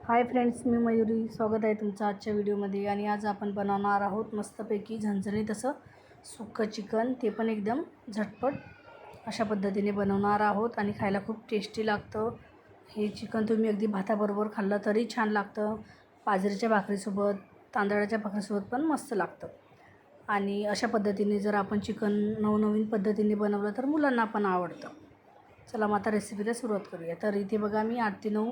Hi friends, मी मयुरी. स्वागत आहे तुमचं आजच्या व्हिडिओमध्ये. आणि आज आपण बनवणार आहोत मस्तपैकी झणझणीत असं सुक्कं चिकन. ते पण एकदम झटपट अशा पद्धतीने बनवणार आहोत आणि खायला खूप टेस्टी लागतं. हे चिकन तुम्ही अगदी भाताबरोबर खाल्लं तरी छान लागतं. बाजरीच्या भाकरीसोबत, तांदळाच्या भाकरीसोबत पण मस्त लागतं. आणि अशा पद्धतीने जर आपण चिकन नवनवीन पद्धतीने बनवलं तर मुलांना पण आवडतं. चला मग आता रेसिपीला सुरुवात करूया. तर इथे बघा, मी 8 ते 9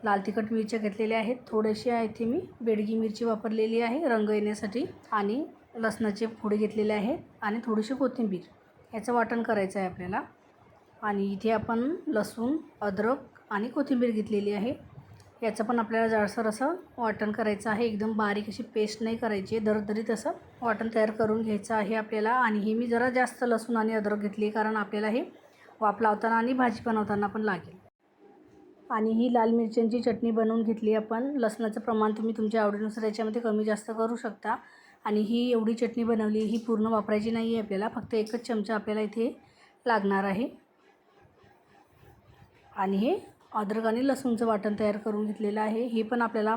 लाल तिखट मिरच्या घेतलेल्या आहेत. थोडेसे आहे इथे मी बेडगी मिरची वापरलेली आहे रंग येण्यासाठी. आणि लसणाचे फोडे घेतलेले आहेत आणि थोडीशी कोथिंबीर. याचं वाटण करायचं आहे आपल्याला. आणि इथे आपण लसूण, अद्रक आणि कोथिंबीर घेतलेली आहे. याचं पण आपल्याला जाडसर असं वाटण करायचं आहे. एकदम बारीक अशी पेस्ट नाही करायची, दरदरीत असं वाटण तयार करून घ्यायचं आहे आपल्याला. आणि हे मी जरा जास्त लसूण आणि अद्रक घेतली कारण आपल्याला हे वाफ लावताना आणि भाजी बनवताना पण लागेल. आणि ही लाल मिरच्यांची चटणी बनवून घेतली आपण. लसणाचं प्रमाण तुम्ही तुमच्या आवडीनुसार याच्यामध्ये कमी जास्त करू शकता. आणि ही एवढी चटणी बनवली, ही पूर्ण वापरायची नाही आहे आपल्याला, फक्त एकच चमचा आपल्याला इथे लागणार आहे. आणि हे अद्रक आणि लसूणचं वाटण तयार करून घेतलेलं आहे. हे पण आपल्याला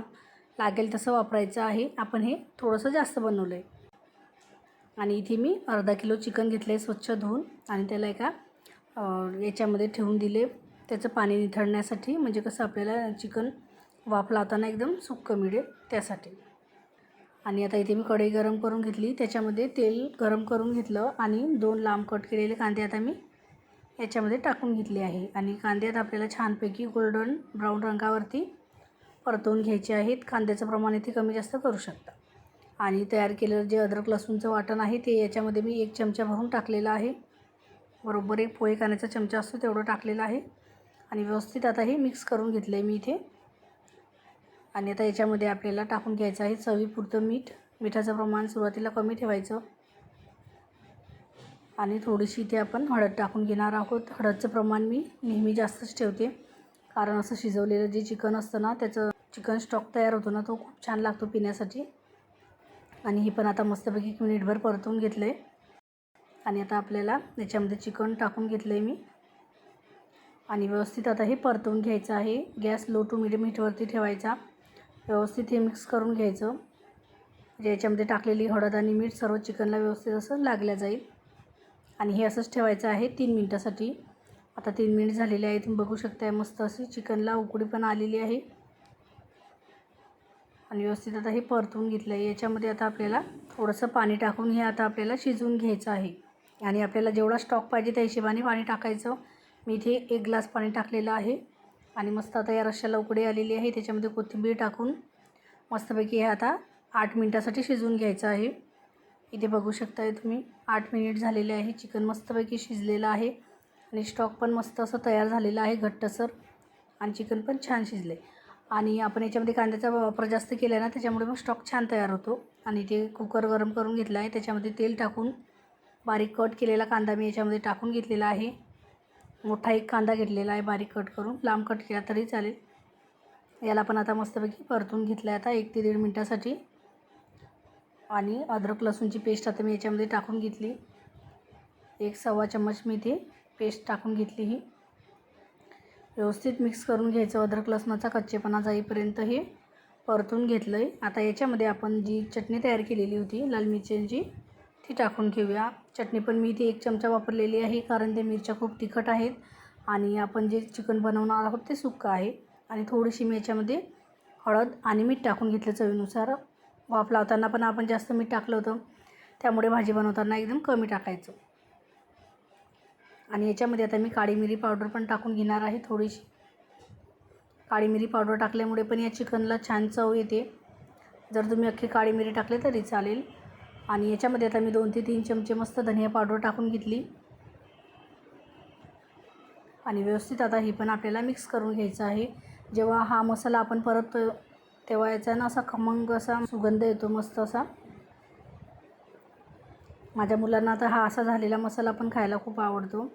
लागेल तसं वापरायचं आहे. आपण हे थोडंसं जास्त बनवलं आहे. आणि इथे मी अर्धा किलो चिकन घेतलं आहे स्वच्छ धुवून. आणि त्याला एका याच्यामध्ये ठेवून दिले, त्याचं पाणी निथळण्यासाठी. म्हणजे कसं आपल्याला चिकन वाफ लावताना एकदम सुक्कं मिळेल त्यासाठी. आणि आता इथे मी कढई गरम करून घेतली, त्याच्यामध्ये तेल गरम करून घेतलं. आणि 2 लांब कट केलेले कांदे आता मी याच्यामध्ये टाकून घेतले आहे. आणि कांद्यात आपल्याला छानपैकी गोल्डन ब्राऊन रंगावरती परतवून घ्यायचे आहेत. कांद्याचं प्रमाण इथे कमी जास्त करू शकता. आणि तयार केलेलं जे अद्रक लसूणचं वाटण आहे ते याच्यामध्ये मी 1 चमचा भरून टाकलेलं आहे. बरोबर एक पोहे खाण्याचा चमचा असतो तेवढं टाकलेलं आहे. आणि व्यवस्थित आता हे मिक्स करून घेतलं आहे मी इथे. आणि आता याच्यामध्ये आपल्याला टाकून घ्यायचं आहे चवीपुरतं मीठ. मिठाचं प्रमाण सुरुवातीला कमी ठेवायचं. आणि थोडीशी इथे आपण हळद टाकून घेणार आहोत. हळदचं प्रमाण मी नेहमी जास्तच ठेवते, कारण असं शिजवलेलं जे चिकन असतं ना, त्याचं चिकन स्टॉक तयार होतो ना, तो खूप छान लागतो पिण्यासाठी. आणि ही पण आता मस्तपैकी मिनिटभर परतून घेतलं आहे. आणि आता आपल्याला याच्यामध्ये चिकन टाकून घेतलं आहे मी. आणि व्यवस्थित आता हे परतवून घ्यायचं आहे. गॅस लो टू मिडियम हीटवरती ठेवायचा. व्यवस्थित हे मिक्स करून घ्यायचं, म्हणजे याच्यामध्ये टाकलेली हळद आणि मीठ सर्व चिकनला व्यवस्थित असं लागलं जाईल. आणि हे असंच ठेवायचं आहे 3 मिनटासाठी. आता 3 मिनिट झालेले आहे, तुम्ही बघू शकताय. मस्त अशी चिकनला उकळी पण आलेली आहे. आणि व्यवस्थित आता हे परतवून घेतलं आहे. याच्यामध्ये आता आपल्याला थोडंसं पाणी टाकून हे आता आपल्याला शिजवून घ्यायचं आहे. आणि आपल्याला जेवढा स्टॉक पाहिजे त्या हिशोबाने पाणी टाकायचं. मी इथे 1 ग्लास पाणी टाकलेलं आहे. आणि मस्त आता या रश्श्याला उकळी आलेली आहे. त्याच्यामध्ये कोथिंबीर टाकून मस्तपैकी हे आता 8 मिनटासाठी शिजवून घ्यायचं आहे. इथे बघू शकताय तुम्ही 8 मिनिट झालेले आहे. चिकन मस्तपैकी शिजलेलं आहे. आणि स्टॉक पण मस्त असं तयार झालेलं आहे घट्टसर. आणि चिकन पण छान शिजले. आणि आपण याच्यामध्ये कांद्याचा वापर जास्त केला आहे ना, त्याच्यामुळे मग स्टॉक छान तयार होतो. आणि ते कुकर गरम करून घेतला आहे, त्याच्यामध्ये तेल टाकून बारीक कट केलेला कांदा मी याच्यामध्ये टाकून घेतलेला आहे. मोठा एक कांदा घेतलेला आहे बारीक कट करून, लांब कट केला तरी चालेल. याला पण आता मस्तपैकी परतून घेतलं आहे आता 1 ते 1.5 मिनटासाठी. आणि अद्रक लसूणची पेस्ट आता मी याच्यामध्ये टाकून घेतली. 1 सव्वा चम्मच मी इथे पेस्ट टाकून घेतली. ही व्यवस्थित मिक्स करून घ्यायचं. अद्रक लसणाचा कच्चेपणा जाईपर्यंत हे परतून घेतलं आहे. आता याच्यामध्ये आपण जी चटणी तयार केलेली होती लाल मिरच्यांची, ती टाकून घेऊया. चटणी पण मी इथे 1 चमचा वापरलेली आहे, कारण त्या मिरच्या खूप तिखट आहेत. आणि आपण जे चिकन बनवणार आहोत ते सुक्कं आहे. आणि थोडीशी मी याच्यामध्ये हळद आणि मीठ टाकून घेतलं चवीनुसार. वाफ लावताना पण आपण जास्त मीठ टाकलं होतं, त्यामुळे भाजी बनवताना एकदम कमी टाकायचं. आणि याच्यामध्ये आता मी काळी मिरी पावडर पण टाकून घेणार आहे थोडीशी. काळी मिरी पावडर टाकल्यामुळे पण या चिकनला छान चव येते. जर तुम्ही अख्खी काळी मिरी टाकले तरी चालेल. आणि याच्यामध्ये आता मी 2 ते 3 चमचे मस्त धनिया पावडर टाकून घेतली. आणि व्यवस्थित आता ही पण आपल्याला मिक्स करून घ्यायचं आहे. जेव्हा हा मसाला आपण परततो तेव्हा याचा ना असा खमंग असा सुगंध येतो मस्त असा. माझ्या मुलांना आता हा असा झालेला मसाला पण खायला खूप आवडतो.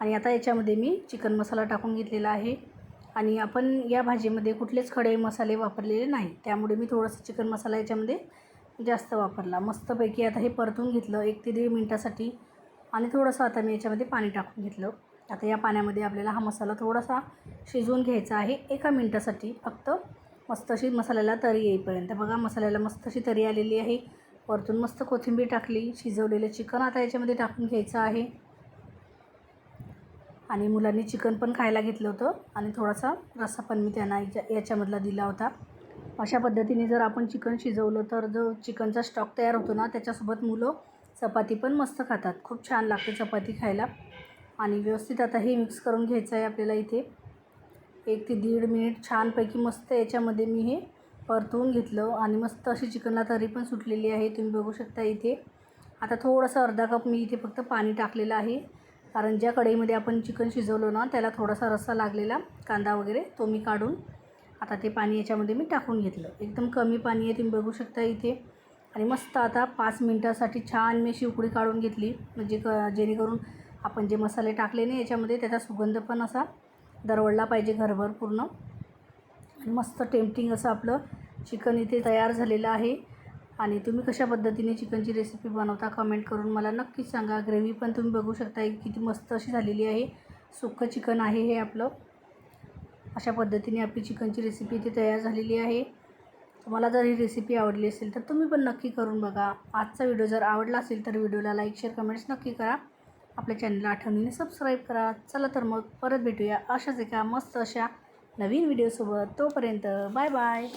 आणि आता याच्यामध्ये मी चिकन मसाला टाकून घेतलेला आहे. आणि आपण या भाजीमध्ये कुठलेच खडे मसाले वापरलेले नाही, त्यामुळे मी थोडंसं चिकन मसाला याच्यामध्ये जास्त वापरला. मस्तपैकी आता हे परतून घेतलं 1 ते 1.5 मिनटासाठी. आणि थोडंसं आता मी याच्यामध्ये पाणी टाकून घेतलं. आता या पाण्यामध्ये आपल्याला हा मसाला थोडासा शिजवून घ्यायचा आहे 1 मिनटासाठी फक्त. मस्त अशी मसाल्याला तरी येईपर्यंत. बघा मसाल्याला मस्त अशी तरी आलेली आहे. वरतून मस्त कोथिंबीर टाकली. शिजवलेलं चिकन आता याच्यामध्ये टाकून घ्यायचं आहे. आणि मुलांनी चिकन पण खायला घेतलं होतं आणि थोडासा रस्सा पण मी त्यांना याच्यामधला दिला होता. अशा पद्धतीने जर आपण चिकन शिजवलं तर जो चिकनचा स्टॉक तयार होतो ना, त्याच्यासोबत मुलं चपाती पण मस्त खातात. खूप छान लागते चपाती खायला. आणि व्यवस्थित आता हे मिक्स करून घ्यायचं आहे आपल्याला. इथे 1 ते 1.5 मिनिट छानपैकी मस्त याच्यामध्ये मी हे परतवून घेतलं आणि मस्त अशी चिकनला तरी पण सुटलेली आहे. तुम्ही बघू शकता इथे. आता थोडंसं अर्धा कप मी इथे फक्त पाणी टाकलेलं आहे, कारण ज्या कढईमध्ये आपण चिकन शिजवलं ना, त्याला थोडासा रस्सा लागलेला कांदा वगैरे तो मी काढून आता ते पाणी याच्यामध्ये मी टाकून घेतलं. एकदम कमी पाणी आहे, तुम्ही बघू शकता इथे. आणि मस्त आता 5 मिनटासाठी छान मी अशी उकळी काढून घेतली, म्हणजे जेणेकरून आपण जे मसाले टाकले ना याच्यामध्ये त्याचा सुगंध पण असा दरवळला पाहिजे घरभर पूर्ण. आणि मस्त टेम्पटिंग असं आपलं चिकन इथे तयार झालेलं आहे. आणि तुम्ही कशा पद्धतीने चिकनची रेसिपी बनवता कमेंट करून मला नक्कीच सांगा. ग्रेव्ही पण तुम्ही बघू शकता किती मस्त अशी झालेली आहे. सुक्कं चिकन आहे हे आपलं. अशा पद्धतीने आपली चिकनची रेसिपी इथे तयार झालेली आहे. तुम्हाला जर ही रेसिपी आवडली असेल तर तुम्ही पण नक्की करून बघा. आजचा व्हिडिओ जर आवडला असेल तर व्हिडिओला लाईक शेअर कमेंट्स नक्की करा. आपल्या चॅनलला आठवणीने सबस्क्राईब करा. चला तर मग परत भेटूया अशाच एका मस्त अशा नवीन व्हिडिओसोबत. तोपर्यंत बाय बाय.